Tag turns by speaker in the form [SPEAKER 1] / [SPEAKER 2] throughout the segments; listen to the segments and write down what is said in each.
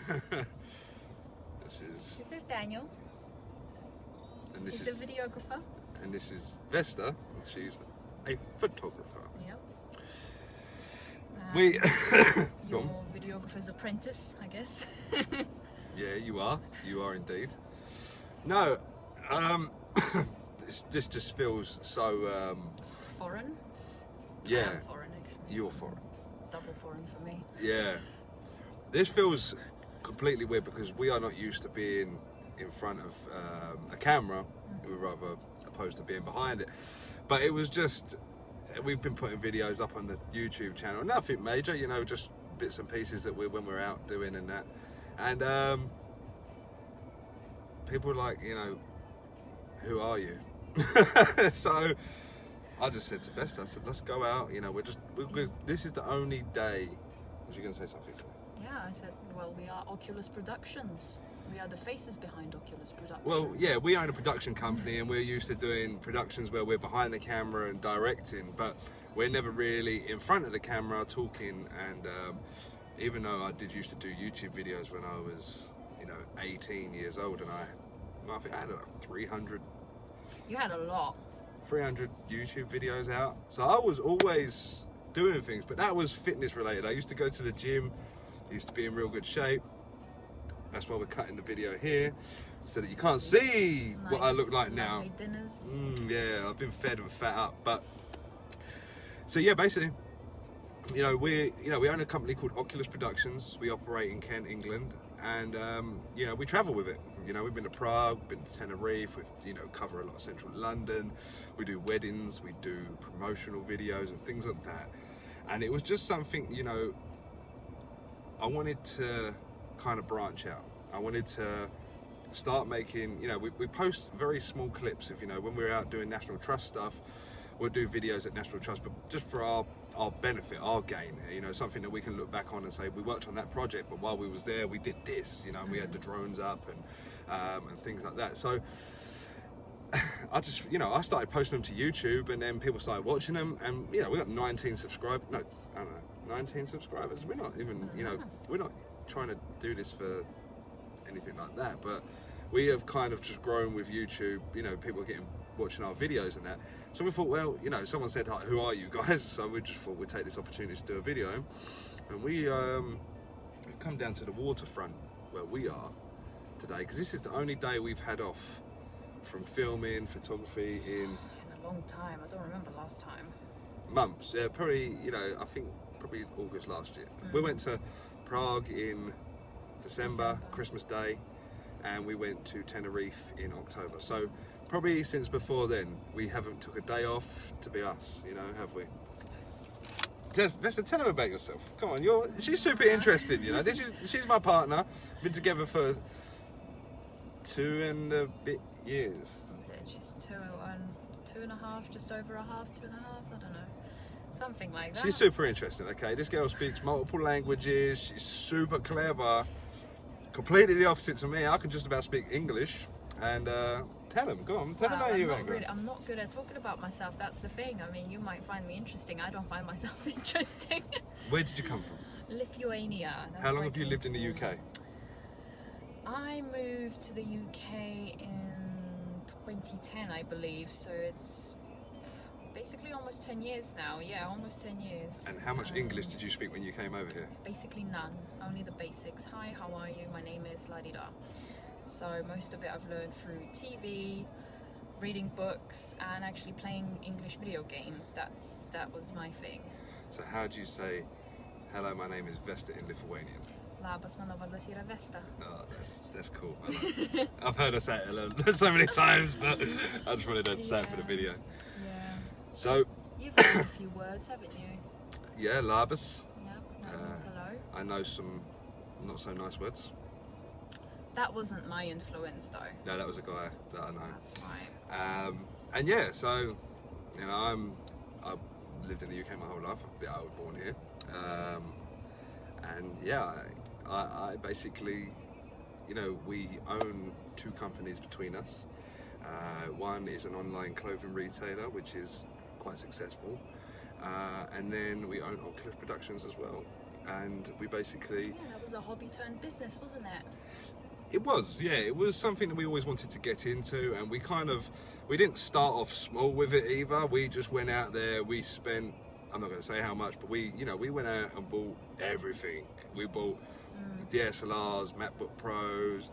[SPEAKER 1] This is Daniel.
[SPEAKER 2] And this
[SPEAKER 1] He's
[SPEAKER 2] is
[SPEAKER 1] a videographer.
[SPEAKER 2] And this is Vesta. She's a photographer.
[SPEAKER 1] Yep.
[SPEAKER 2] We
[SPEAKER 1] Your videographer's apprentice, I guess.
[SPEAKER 2] Yeah, you are. You are indeed. No, this just feels so.
[SPEAKER 1] Foreign.
[SPEAKER 2] Yeah.
[SPEAKER 1] I'm foreign, actually.
[SPEAKER 2] You're foreign.
[SPEAKER 1] Double foreign for me.
[SPEAKER 2] Yeah. This feels completely weird because we are not used to being in front of a camera. We're rather opposed to being behind it. But it was just, we've been putting videos up on the YouTube channel. Nothing major, you know, just bits and pieces that when we're out doing and that. And people were like, you know, who are you? So I just said to Vesta, I said, let's go out. You know, this is the only day. Was you going to say something?
[SPEAKER 1] Yeah, I said, well, we are Oculus Productions. We are the faces behind Oculus Productions.
[SPEAKER 2] Well, yeah, we own a production company and we're used to doing productions where we're behind the camera and directing, but we're never really in front of the camera talking. And even though I did used to do YouTube videos when I was, you know, 18 years old, and I think I had 300.
[SPEAKER 1] You had a lot. 300
[SPEAKER 2] YouTube videos out. So I was always doing things, but that was fitness related. I used to go to the gym, used to be in real good shape. That's why we're cutting the video here, so that you can't see what I look like now.
[SPEAKER 1] Dinners.
[SPEAKER 2] Yeah, I've been fed and fat up. But so yeah, basically, we own a company called Oculus Productions. We operate in Kent, England, and we travel with it. You know, we've been to Prague, been to Tenerife. We cover a lot of central London. We do weddings, we do promotional videos and things like that. And it was just something, I wanted to kind of branch out. I wanted to start making, we post very small clips of, when we're out doing National Trust stuff, we'll do videos at National Trust, but just for our benefit, our gain, something that we can look back on and say, we worked on that project, but while we was there, we did this, and we had the drones up and things like that. So I just, I started posting them to YouTube, and then people started watching them, and, we got 19 subscribers, no, I don't know, 19 subscribers. We're not even, we're not trying to do this for anything like that, but we have kind of just grown with YouTube, people watching our videos and that. So we thought, well, someone said, who are you guys? So we just thought we'd take this opportunity to do a video. And we come down to the waterfront where we are today, because this is the only day we've had off from filming, photography in
[SPEAKER 1] a long time. I don't remember last time.
[SPEAKER 2] Months, yeah, probably, I think probably August last year. We went to Prague in December, Christmas Day, and we went to Tenerife in October. So probably since before then, we haven't took a day off to be us, have we? Vesta, tell them about yourself. Come on, she's super interested, she's my partner. Been together for 2 and a bit years.
[SPEAKER 1] She's 2.5, just over a half, 2.5, I don't know. Something like that.
[SPEAKER 2] She's super interesting, okay? This girl speaks multiple languages, she's super clever. Completely the opposite to me. I can just about speak English. And tell them, go on, tell them how you are.
[SPEAKER 1] I'm not good at talking about myself, that's the thing. I mean, you might find me interesting, I don't find myself interesting.
[SPEAKER 2] Where did you come from?
[SPEAKER 1] Lithuania.
[SPEAKER 2] How long have you lived in the UK?
[SPEAKER 1] I moved to the UK in 2010, I believe, so it's basically almost 10 years now. Yeah, almost 10 years.
[SPEAKER 2] And how much English did you speak when you came over here?
[SPEAKER 1] Basically none, only the basics. Hi, how are you? My name is la-di-da. So most of it I've learned through TV, reading books, and actually playing English video games. That was my thing.
[SPEAKER 2] So how do you say, hello, my name is Vesta in Lithuanian?
[SPEAKER 1] Labas, man vardas yra Vesta.
[SPEAKER 2] Oh, that's cool. I like it. I've heard her say it so many times, but I just wanted her to say it for the video.
[SPEAKER 1] Yeah.
[SPEAKER 2] So
[SPEAKER 1] you've learned a few words, haven't you?
[SPEAKER 2] Yeah, labas.
[SPEAKER 1] Yep, that means hello.
[SPEAKER 2] I know some not so nice words.
[SPEAKER 1] That wasn't my influence, though.
[SPEAKER 2] No, that was a guy that I know.
[SPEAKER 1] That's right.
[SPEAKER 2] And yeah, so I've lived in the UK my whole life. I was born here, and yeah, I basically, we own 2 companies between us. One is an online clothing retailer, which is quite successful, and then we own Oculus Productions as well. and we basically...
[SPEAKER 1] Yeah, that was a hobby turned business, wasn't it?
[SPEAKER 2] It was, yeah. It was something that we always wanted to get into, and we didn't start off small with it either. We just went out there, we spent, I'm not going to say how much, but we went out and bought everything. We bought DSLRs, MacBook Pros,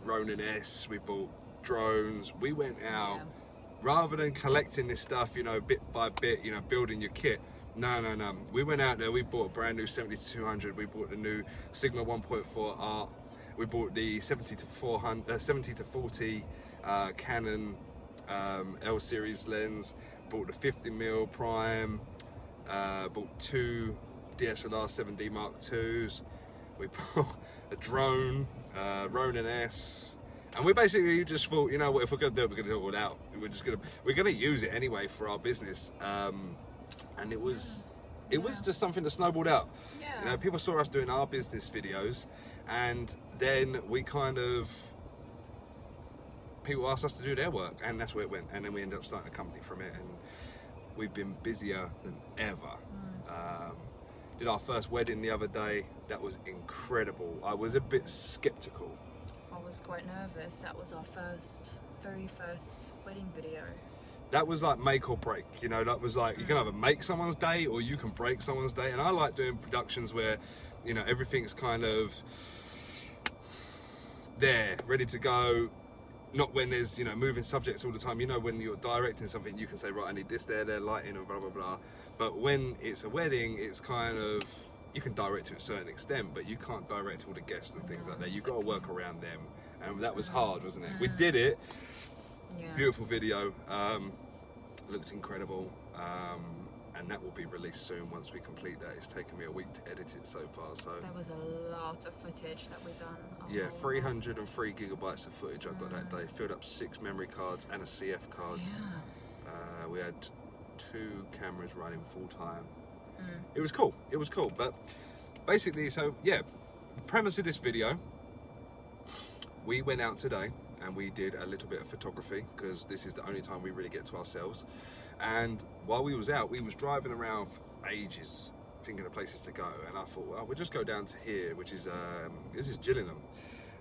[SPEAKER 2] Ronin S, we bought drones. We went out, rather than collecting this stuff, bit by bit, building your kit. No. We went out there, we bought a brand new 70-200, we bought the new Sigma 1.4 Art, we bought the 70-40 Canon L series lens, bought the 50mm prime, bought 2 DSLR 7D Mark IIs, we bought a drone, Ronin S, and we basically just thought, you know what, if we're gonna do it, we're gonna do it all out. We're gonna use it anyway for our business, and it was just something that snowballed out.
[SPEAKER 1] Yeah.
[SPEAKER 2] People saw us doing our business videos, and then people asked us to do their work, and that's where it went. And then we ended up starting a company from it, and we've been busier than ever. Did our first wedding the other day. That was incredible. I was a bit skeptical.
[SPEAKER 1] I was quite nervous. That was our very first wedding video.
[SPEAKER 2] That was like make or break, that was like, you can either make someone's day or you can break someone's day. And I like doing productions where, everything's kind of there, ready to go. Not when there's, moving subjects all the time. When you're directing something, you can say, right, I need this there, lighting, and blah, blah, blah. But when it's a wedding, it's kind of, you can direct to a certain extent, but you can't direct all the guests and things like that. You've got to work around them. And that was hard, wasn't it? We did it.
[SPEAKER 1] Yeah.
[SPEAKER 2] Beautiful video, looked incredible, and that will be released soon once we complete that. It's taken me a week to edit it so far. So
[SPEAKER 1] there was a lot of footage that we've done.
[SPEAKER 2] Yeah, 303 gigabytes of footage I got that day. Filled up 6 memory cards and a CF card.
[SPEAKER 1] Yeah.
[SPEAKER 2] We had 2 cameras running full time. It was cool. But basically, so yeah, the premise of this video, we went out today and we did a little bit of photography because this is the only time we really get to ourselves. And while we was out, we was driving around for ages thinking of places to go, and I thought, well, we'll just go down to here, which is this is Gillingham,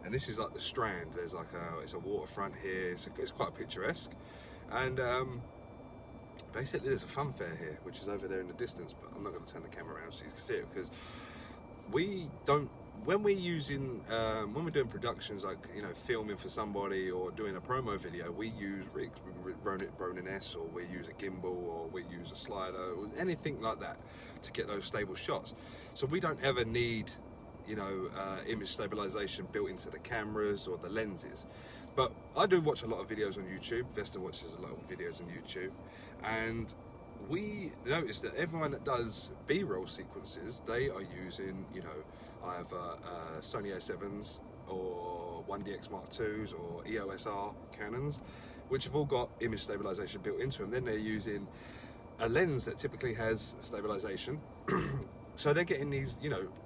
[SPEAKER 2] and this is like the Strand. There's like it's a waterfront here. It's quite picturesque, and basically there's a fun fair here, which is over there in the distance, but I'm not going to turn the camera around so you can see it, because we don't, when we're doing productions like, filming for somebody or doing a promo video, we use rigs, Ronin S, or we use a gimbal, or we use a slider, or anything like that to get those stable shots. So we don't ever need, image stabilization built into the cameras or the lenses. But I do watch a lot of videos on YouTube. Vesta watches a lot of videos on YouTube, and we noticed that everyone that does B-roll sequences, they are using, either Sony A7s or 1DX Mark IIs or EOS R Canons, which have all got image stabilization built into them. Then they're using a lens that typically has stabilization. So they're getting these,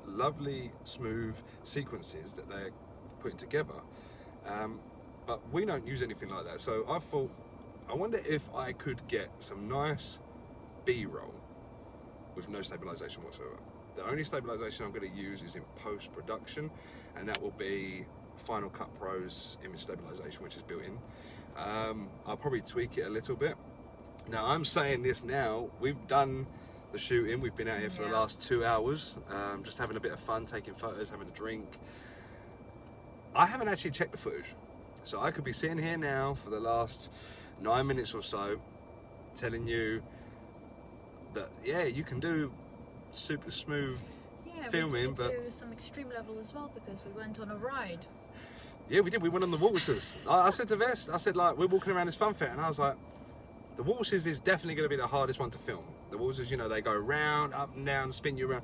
[SPEAKER 2] lovely, smooth sequences that they're putting together. But we don't use anything like that. So I thought, I wonder if I could get some nice B-roll with no stabilization whatsoever. The only stabilization I'm going to use is in post-production, and that will be Final Cut Pro's image stabilization, which is built in. I'll probably tweak it a little bit. Now, I'm saying this now, we've done the shooting, we've been out here for the last 2 hours, just having a bit of fun, taking photos, having a drink. I haven't actually checked the footage, so I could be sitting here now for the last 9 minutes or so telling you that, yeah, you can do super smooth filming,
[SPEAKER 1] we
[SPEAKER 2] but
[SPEAKER 1] to some extreme level as well, because we went on a ride.
[SPEAKER 2] Yeah, we did. We went on the waltzes. I said to Vest, like, we're walking around this fun fair, and I was like, the waltzes is definitely going to be the hardest one to film. The waltzes, they go round, up and down, spin you around,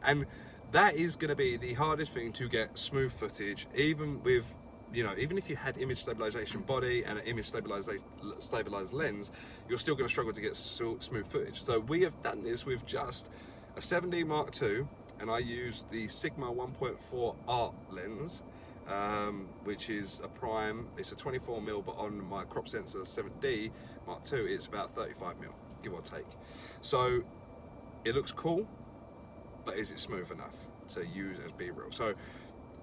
[SPEAKER 2] and that is going to be the hardest thing to get smooth footage, even with, even if you had image stabilization body and an image stabilized lens, you're still going to struggle to get smooth footage. So we have done this with just a 7D Mark II, and I used the Sigma 1.4 Art lens, which is a prime. It's a 24mm, but on my crop sensor 7D Mark II, it's about 35mm, give or take. So it looks cool. but is it smooth enough to use as B-roll? So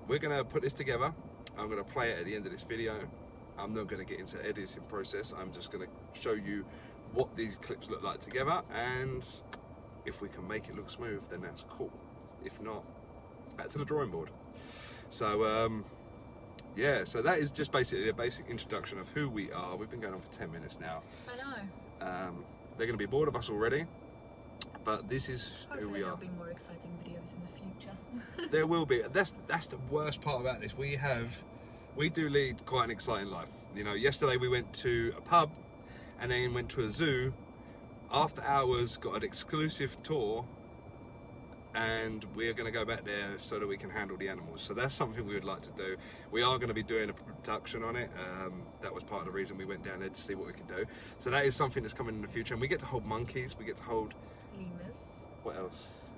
[SPEAKER 2] we're gonna put this together. I'm gonna play it at the end of this video. I'm not gonna get into the editing process. I'm just gonna show you what these clips look like together, and if we can make it look smooth, then that's cool. If not, back to the drawing board. So yeah, so that is just basically a basic introduction of who we are. We've been going on for 10 minutes now.
[SPEAKER 1] I know.
[SPEAKER 2] They're going to be bored of us already, but this is
[SPEAKER 1] Hopefully
[SPEAKER 2] who we are.
[SPEAKER 1] there'll be more exciting videos in the future.
[SPEAKER 2] There will be. That's the worst part about this. We do lead quite an exciting life. You know, yesterday we went to a pub and then went to a zoo. After hours, got an exclusive tour, and we're going to go back there so that we can handle the animals. So that's something we would like to do. We are going to be doing a production on it. That was part of the reason we went down there, to see what we could do. So that is something that's coming in the future, and we get to hold monkeys, we get to hold
[SPEAKER 1] Lemurs.
[SPEAKER 2] what else?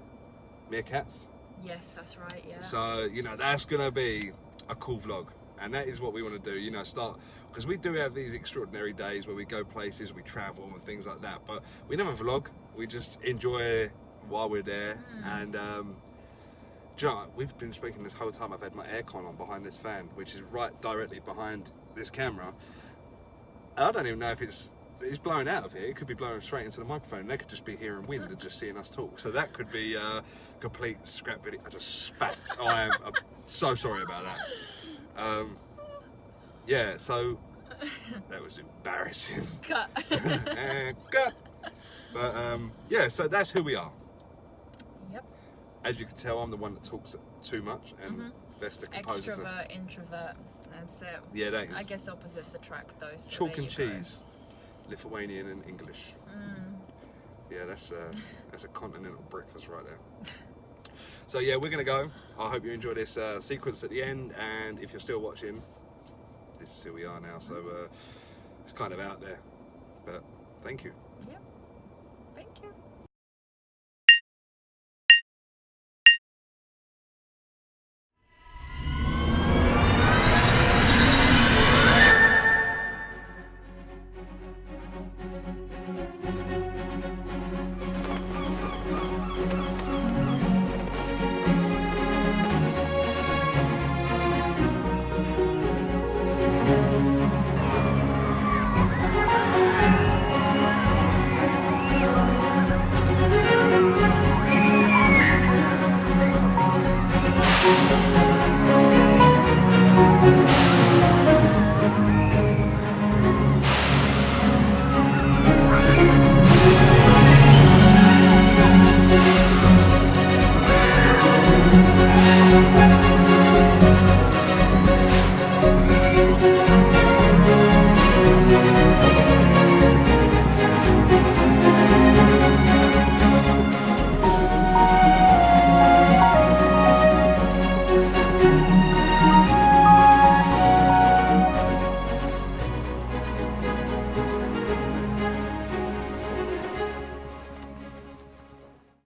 [SPEAKER 2] Meerkats.
[SPEAKER 1] Yes, that's right, yeah.
[SPEAKER 2] So, you know, that's going to be a cool vlog. And that is what we want to do, you know, because we do have these extraordinary days where we go places, we travel and things like that. But we never vlog, we just enjoy while we're there. And, do you know, we've been speaking this whole time, I've had my aircon on behind this fan, which is right directly behind this camera. And I don't even know if it's blowing out of here. It could be blowing straight into the microphone. They could just be hearing wind and just seeing us talk. So that could be a complete scrap video. I just spat. I'm so sorry about that. Yeah, so that was embarrassing.
[SPEAKER 1] Cut.
[SPEAKER 2] Cut. But yeah, so that's who we are.
[SPEAKER 1] Yep.
[SPEAKER 2] As you can tell, I'm the one that talks too much, and Vesta composes.
[SPEAKER 1] Extrovert, introvert. That's it.
[SPEAKER 2] Yeah, that is.
[SPEAKER 1] I guess opposites attract those. So
[SPEAKER 2] Chalk
[SPEAKER 1] there
[SPEAKER 2] and
[SPEAKER 1] you go.
[SPEAKER 2] cheese, Lithuanian and English. Yeah, that's a continental breakfast right there. So yeah, we're gonna go. I hope you enjoy this sequence at the end, and if you're still watching, this is who we are now. So it's kind of out there, but thank you.